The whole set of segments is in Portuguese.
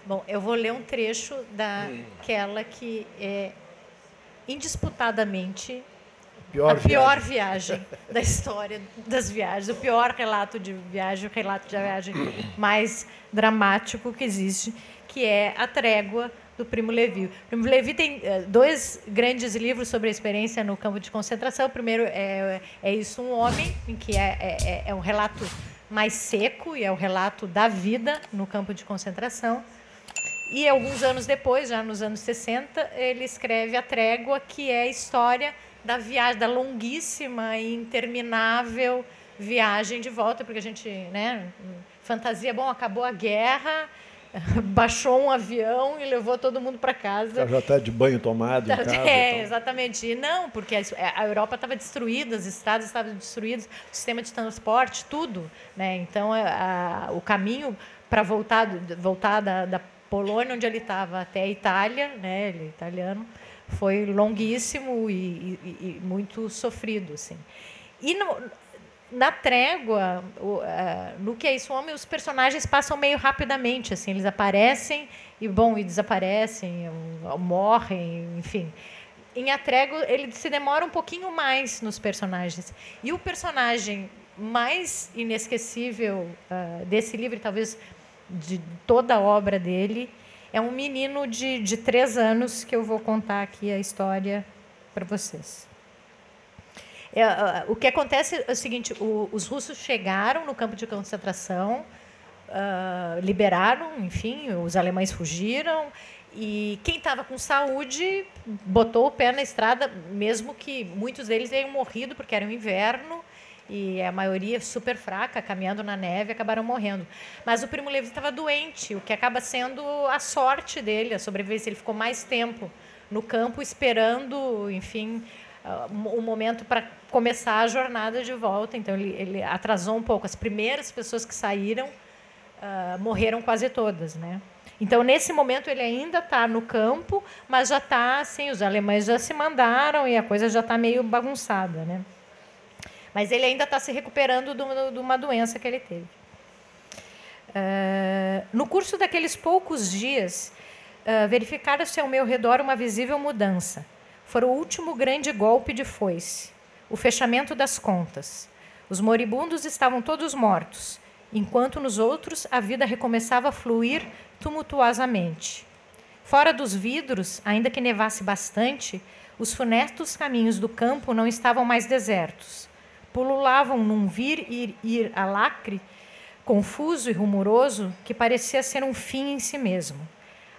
Bom, eu vou ler um trecho daquela que é indisputadamente a pior viagem da história das viagens, o pior relato de viagem, o relato de viagem mais dramático que existe, que é A Trégua, do Primo Levi. O Primo Levi tem dois grandes livros sobre a experiência no campo de concentração. O primeiro é Isso, um Homem, em que é um relato mais seco, e é o relato da vida no campo de concentração. E alguns anos depois, já nos anos 60, ele escreve A Trégua, que é a história da viagem, da longuíssima e interminável viagem de volta, porque a gente, né, fantasia, bom, acabou a guerra, baixou um avião e levou todo mundo para casa. Já está de banho tomado em casa. Exatamente. E não, porque a Europa estava destruída, as estradas estavam destruídas, o sistema de transporte, tudo, né? Então, o caminho para voltar da Polônia, onde ele estava, até a Itália, né, ele é italiano, foi longuíssimo e muito sofrido, assim. E na Trégua, no Que é Isso, Homem, os personagens passam meio rapidamente, assim, eles aparecem e desaparecem, morrem, enfim. Em A Trégua, ele se demora um pouquinho mais nos personagens. E o personagem mais inesquecível desse livro, talvez de toda a obra dele, é um menino de 3 anos, que eu vou contar aqui a história para vocês. O que acontece é o seguinte: os russos chegaram no campo de concentração, liberaram, enfim, os alemães fugiram, e quem estava com saúde botou o pé na estrada, mesmo que muitos deles tenham morrido, porque era um inverno, e a maioria super fraca, caminhando na neve, acabaram morrendo. Mas o Primo Levi estava doente, o que acaba sendo a sorte dele, a sobrevivência. Ele ficou mais tempo no campo esperando, enfim, o momento para começar a jornada de volta. Então, ele atrasou um pouco. As primeiras pessoas que saíram morreram quase todas, né? Então, nesse momento, ele ainda está no campo, mas já está assim, os alemães já se mandaram e a coisa já está meio bagunçada, né? Mas ele ainda está se recuperando de uma doença que ele teve. No curso daqueles poucos dias, verificara-se ao meu redor uma visível mudança. Foi o último grande golpe de foice, o fechamento das contas. Os moribundos estavam todos mortos, enquanto nos outros a vida recomeçava a fluir tumultuosamente. Fora dos vidros, ainda que nevasse bastante, os funestos caminhos do campo não estavam mais desertos. Pululavam num vir e ir alacre, confuso e rumoroso, que parecia ser um fim em si mesmo.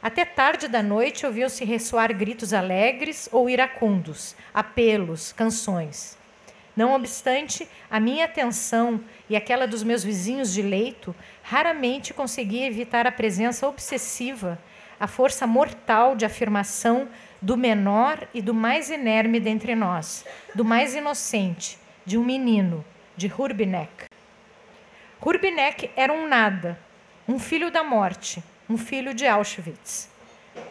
Até tarde da noite ouviam-se ressoar gritos alegres ou iracundos, apelos, canções. Não obstante, a minha atenção e aquela dos meus vizinhos de leito raramente conseguia evitar a presença obsessiva, a força mortal de afirmação do menor e do mais inerme dentre nós, do mais inocente, de um menino, de Hurbinek. Hurbinek era um nada, um filho da morte, um filho de Auschwitz.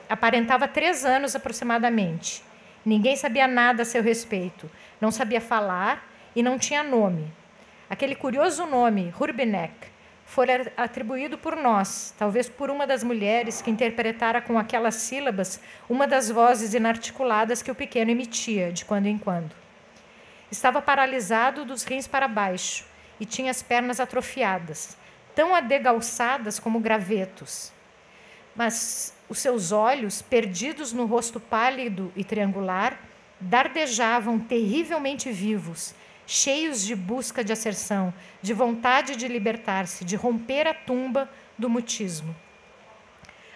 Aparentava 3 anos aproximadamente. Ninguém sabia nada a seu respeito, não sabia falar e não tinha nome. Aquele curioso nome, Hurbinek, foi atribuído por nós, talvez por uma das mulheres que interpretara com aquelas sílabas uma das vozes inarticuladas que o pequeno emitia, de quando em quando. Estava paralisado dos rins para baixo e tinha as pernas atrofiadas, tão adegalçadas como gravetos. Mas os seus olhos, perdidos no rosto pálido e triangular, dardejavam terrivelmente vivos, cheios de busca de asserção, de vontade de libertar-se, de romper a tumba do mutismo.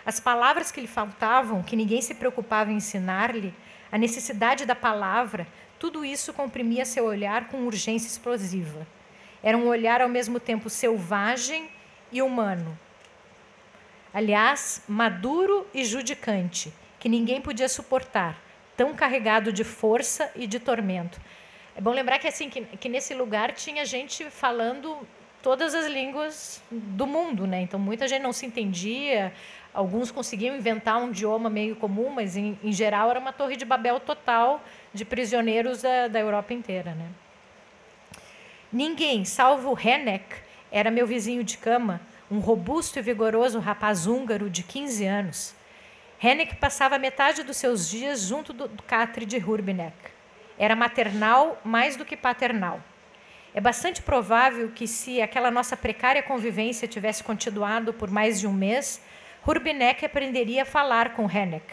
As palavras que lhe faltavam, que ninguém se preocupava em ensinar-lhe, a necessidade da palavra, tudo isso comprimia seu olhar com urgência explosiva. Era um olhar ao mesmo tempo selvagem e humano. Aliás, maduro e judicante, que ninguém podia suportar, tão carregado de força e de tormento. É bom lembrar que, assim, que nesse lugar tinha gente falando todas as línguas do mundo, né? Então, muita gente não se entendia, alguns conseguiam inventar um idioma meio comum, mas, em geral, era uma torre de Babel total de prisioneiros da Europa inteira, né? Ninguém, salvo Henneck, era meu vizinho de cama, um robusto e vigoroso rapaz húngaro de 15 anos, Henneck passava metade dos seus dias junto do catre de Hurbinek. Era maternal mais do que paternal. É bastante provável que, se aquela nossa precária convivência tivesse continuado por mais de um mês, Hurbinek aprenderia a falar com Henneck,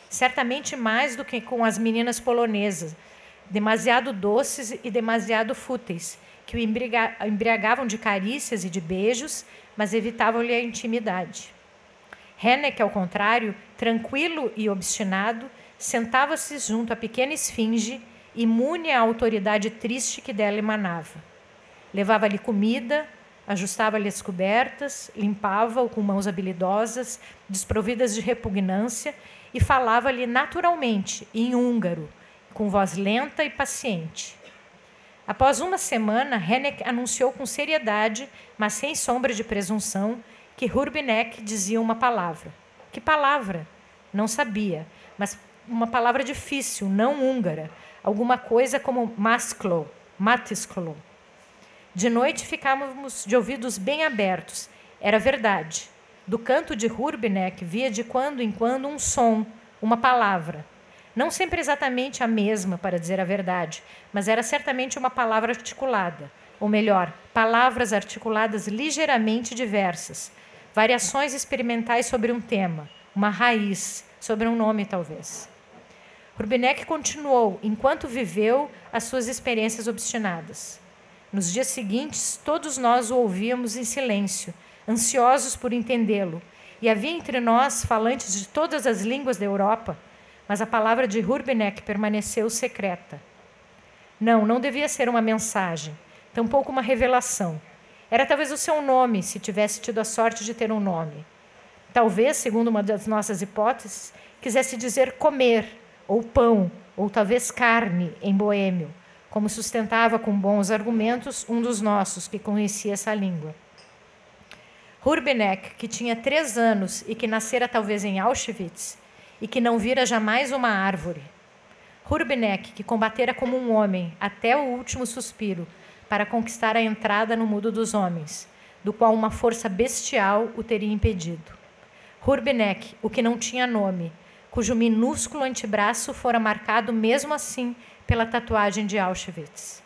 certamente mais do que com as meninas polonesas, demasiado doces e demasiado fúteis, que o embriagavam de carícias e de beijos, mas evitavam-lhe a intimidade. Henneck, ao contrário, tranquilo e obstinado, sentava-se junto à pequena esfinge, imune à autoridade triste que dela emanava. Levava-lhe comida, ajustava-lhe as cobertas, limpava-o com mãos habilidosas, desprovidas de repugnância, e falava-lhe naturalmente, em húngaro, com voz lenta e paciente. Após uma semana, Henneck anunciou com seriedade, mas sem sombra de presunção, que Hurbinek dizia uma palavra. Que palavra? Não sabia, mas uma palavra difícil, não húngara, alguma coisa como masklo, matisklo. De noite ficávamos de ouvidos bem abertos. Era verdade. Do canto de Hurbinek via de quando em quando um som, uma palavra. Não sempre exatamente a mesma, para dizer a verdade, mas era certamente uma palavra articulada. Ou melhor, palavras articuladas ligeiramente diversas. Variações experimentais sobre um tema, uma raiz, sobre um nome talvez. Hurbinek continuou, enquanto viveu, as suas experiências obstinadas. Nos dias seguintes, todos nós o ouvíamos em silêncio, ansiosos por entendê-lo, e havia entre nós falantes de todas as línguas da Europa, mas a palavra de Hurbinek permaneceu secreta. Não devia ser uma mensagem, tampouco uma revelação. Era talvez o seu nome, se tivesse tido a sorte de ter um nome. Talvez, segundo uma das nossas hipóteses, quisesse dizer comer, ou pão, ou talvez carne, em boêmio, como sustentava com bons argumentos um dos nossos que conhecia essa língua. Hurbinek, que tinha 3 anos e que nascera talvez em Auschwitz, e que não vira jamais uma árvore. Hurbinek, que combatera como um homem até o último suspiro para conquistar a entrada no mundo dos homens, do qual uma força bestial o teria impedido. Hurbinek, o que não tinha nome, cujo minúsculo antebraço fora marcado mesmo assim pela tatuagem de Auschwitz.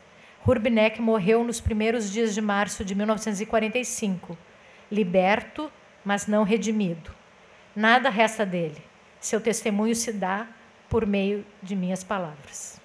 Hurbinek morreu nos primeiros dias de março de 1945, liberto, mas não redimido. Nada resta dele. Seu testemunho se dá por meio de minhas palavras.